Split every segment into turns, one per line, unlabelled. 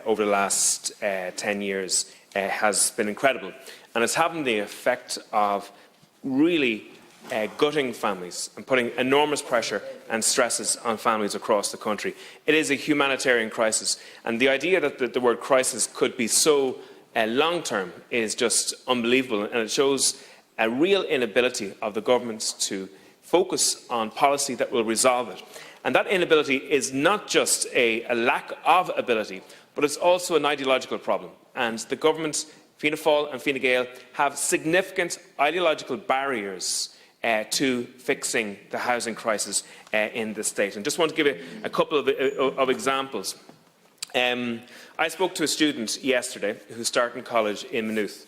over the last 10 years has been incredible, and it's having the effect of really gutting families and putting enormous pressure and stresses on families across the country. It is a humanitarian crisis, and the idea that the word crisis could be so long-term is just unbelievable, and it shows a real inability of the government to focus on policy that will resolve it. And that inability is not just a lack of ability, but it's also an ideological problem. And the government, Fianna Fáil and Fine Gael, have significant ideological barriers to fixing the housing crisis in the state. And just want to give a couple of examples. I spoke to a student yesterday who's starting college in Maynooth.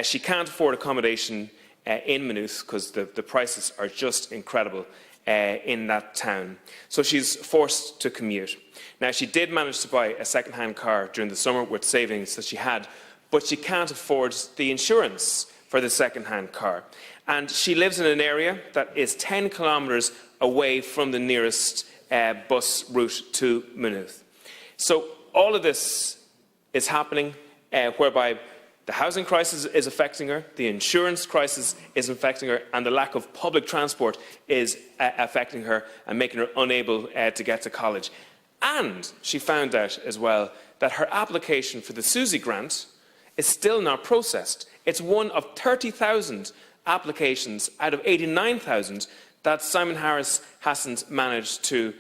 She can't afford accommodation in Maynooth because the prices are just incredible in that town. So she's forced to commute. Now, she did manage to buy a second-hand car during the summer with savings that she had, but she can't afford the insurance for the second-hand car. And she lives in an area that is 10 kilometres away from the nearest bus route to Maynooth. So all of this is happening whereby the housing crisis is affecting her, the insurance crisis is affecting her, and the lack of public transport is affecting her and making her unable to get to college. And she found out as well that her application for the SUSI grant is still not processed. It's one of 30,000 applications out of 89,000 that Simon Harris hasn't managed to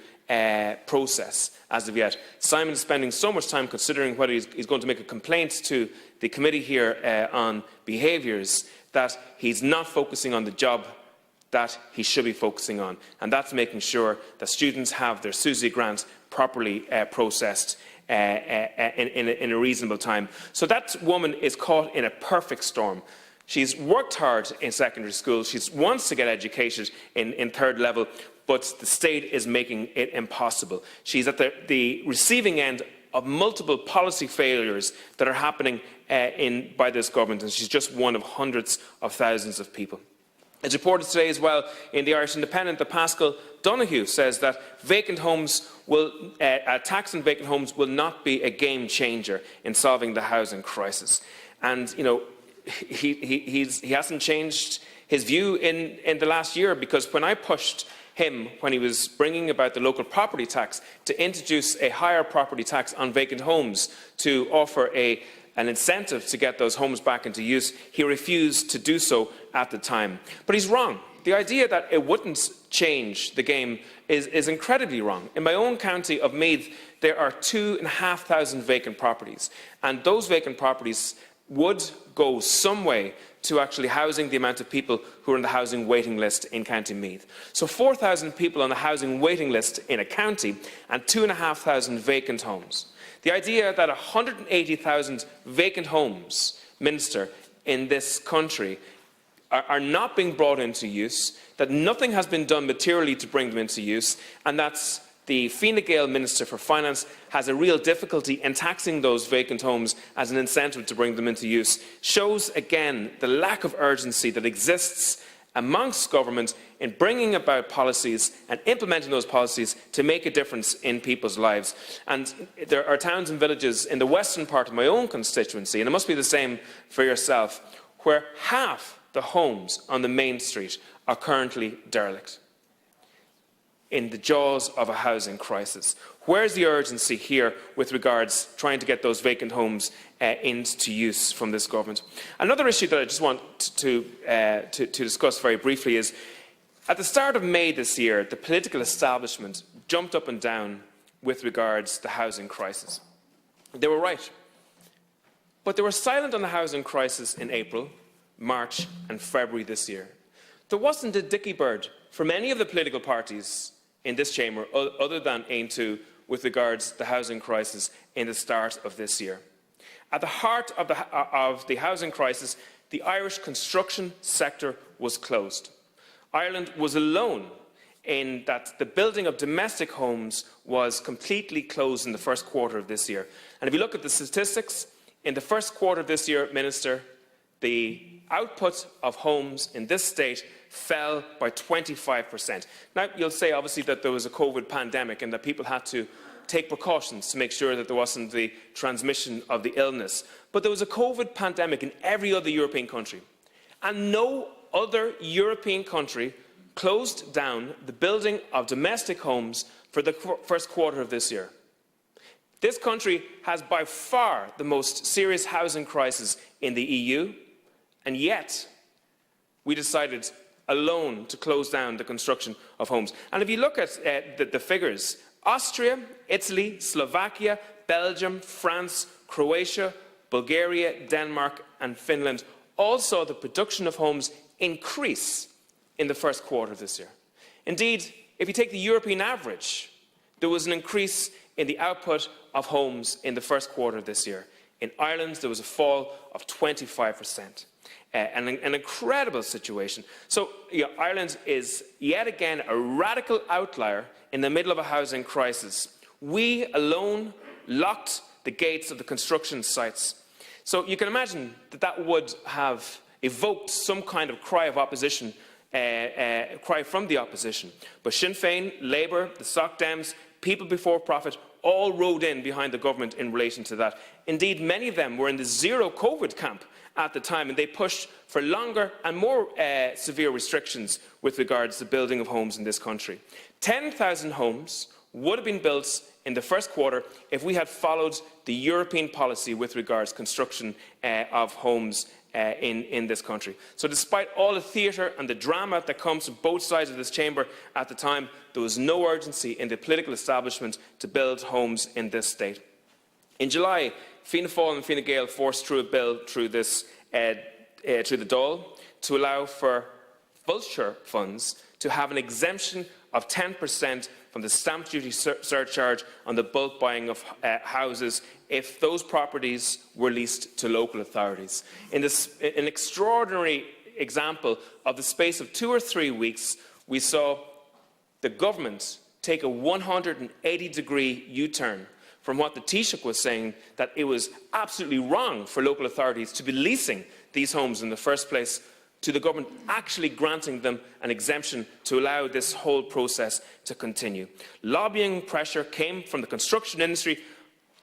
process as of yet. Simon is spending so much time considering whether he's going to make a complaint to the committee here on behaviours that he's not focusing on the job that he should be focusing on, and that's making sure that students have their SUSI grant properly processed in a reasonable time. So that woman is caught in a perfect storm. She's worked hard in secondary school, she wants to get educated in third level, but the state is making it impossible. She's at the receiving end of multiple policy failures that are happening by this government, and she's just one of hundreds of thousands of people. It's reported today as well in the Irish Independent that Pascal Donoghue says that a tax on vacant homes will not be a game changer in solving the housing crisis. And you know, he hasn't changed his view in the last year, because when I pushed him, when he was bringing about the local property tax, to introduce a higher property tax on vacant homes to offer an incentive to get those homes back into use, he refused to do so at the time. But he's wrong. The idea that it wouldn't change the game is incredibly wrong. In my own county of Meath, there are 2,500 vacant properties, and those vacant properties would go some way to actually housing the amount of people who are on the housing waiting list in County Meath. So 4,000 people on the housing waiting list in a county and 2,500 vacant homes. The idea that 180,000 vacant homes, Minister, in this country are not being brought into use, that nothing has been done materially to bring them into use, and that's the Fine Gael Minister for Finance has a real difficulty in taxing those vacant homes as an incentive to bring them into use, shows again the lack of urgency that exists amongst government in bringing about policies and implementing those policies to make a difference in people's lives. And there are towns and villages in the western part of my own constituency, and it must be the same for yourself, where half the homes on the main street are currently derelict, in the jaws of a housing crisis. Where's the urgency here with regards to trying to get those vacant homes into use from this government? Another issue that I just want to discuss very briefly is, at the start of May this year, the political establishment jumped up and down with regards to the housing crisis. They were right. But they were silent on the housing crisis in April, March and February this year. There wasn't a dicky bird from any of the political parties in this chamber other than Aontú with regards to the housing crisis in the start of this year. At the heart of the housing crisis, the Irish construction sector was closed. Ireland was alone in that the building of domestic homes was completely closed in the first quarter of this year. And if you look at the statistics, in the first quarter of this year, Minister, the output of homes in this state fell by 25%. Now, you'll say, obviously, that there was a COVID pandemic and that people had to take precautions to make sure that there wasn't the transmission of the illness. But there was a COVID pandemic in every other European country, and no other European country closed down the building of domestic homes for the first quarter of this year. This country has by far the most serious housing crisis in the EU, and yet we decided alone to close down the construction of homes. And if you look at the figures, Austria, Italy, Slovakia, Belgium, France, Croatia, Bulgaria, Denmark and Finland all saw the production of homes increase in the first quarter of this year. Indeed, if you take the European average, there was an increase in the output of homes in the first quarter of this year. In Ireland, there was a fall of 25%. An incredible situation. So Ireland is yet again a radical outlier in the middle of a housing crisis. We alone locked the gates of the construction sites. So you can imagine that that would have evoked some kind of cry of opposition, cry from the opposition. But Sinn Féin, Labour, the Soc Dems, People Before Profit all rode in behind the government in relation to that. Indeed, many of them were in the zero COVID camp at the time, and they pushed for longer and more severe restrictions with regards to building of homes in this country. 10,000 homes would have been built in the first quarter if we had followed the European policy with regards to construction of homes in this country. So despite all the theatre and the drama that comes from both sides of this chamber at the time, there was no urgency in the political establishment to build homes in this state. In July, Fianna Fáil and Fine Gael forced through a bill through the Dáil to allow for vulture funds to have an exemption of 10% from the stamp duty surcharge on the bulk buying of houses if those properties were leased to local authorities. In an extraordinary example of the space of 2 or 3 weeks, we saw the government take a 180-degree U-turn from what the Taoiseach was saying, that it was absolutely wrong for local authorities to be leasing these homes in the first place, to the government actually granting them an exemption to allow this whole process to continue. Lobbying pressure came from the construction industry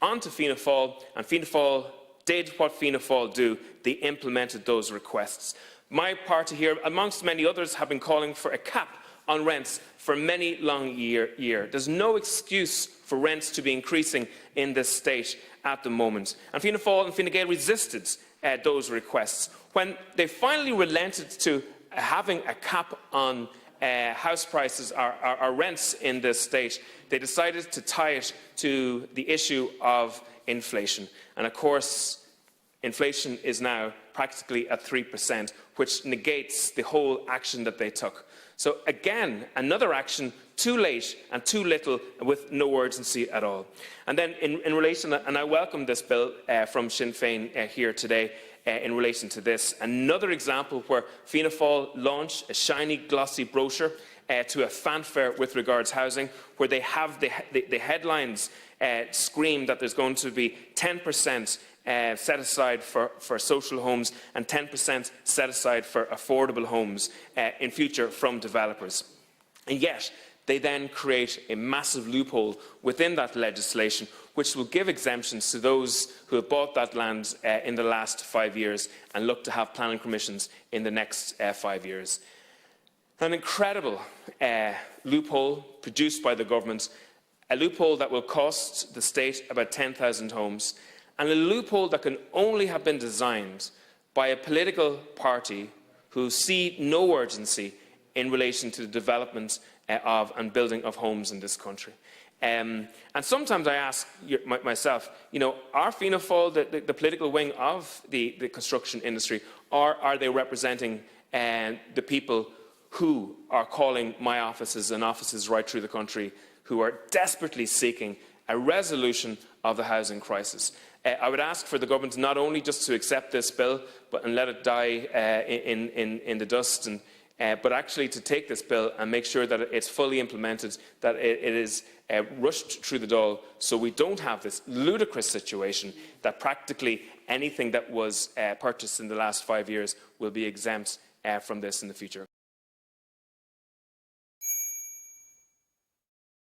onto Fianna Fáil, and Fianna Fáil did what Fianna Fáil do. They implemented those requests. My party here, amongst many others, have been calling for a cap on rents for many long years. There's no excuse for rents to be increasing in this state at the moment. And Fianna Fáil and Fine Gael resisted those requests. When they finally relented to having a cap on house prices or rents in this state, they decided to tie it to the issue of inflation. And of course, inflation is now practically at 3%, which negates the whole action that they took. So again, another action too late and too little, with no urgency at all. And then in relation, and I welcome this bill from Sinn Féin here today in relation to this, another example where Fianna Fáil launched a shiny, glossy brochure to a fanfare with regards housing, where they have the headlines scream that there's going to be 10% set aside for social homes and 10% set aside for affordable homes in future from developers. And yet, they then create a massive loophole within that legislation, which will give exemptions to those who have bought that land in the last 5 years and look to have planning permissions in the next 5 years. An incredible loophole produced by the government, a loophole that will cost the state about 10,000 homes, and a loophole that can only have been designed by a political party who see no urgency in relation to the development of and building of homes in this country. And sometimes I ask myself, are Fianna Fáil the political wing of the construction industry, or are they representing the people who are calling my offices and offices right through the country, who are desperately seeking a resolution of the housing crisis? I would ask for the government not only just to accept this bill and let it die in the dust, but actually to take this bill and make sure that it's fully implemented, that it is rushed through the Dáil, so we don't have this ludicrous situation that practically anything that was purchased in the last 5 years will be exempt from this in the future.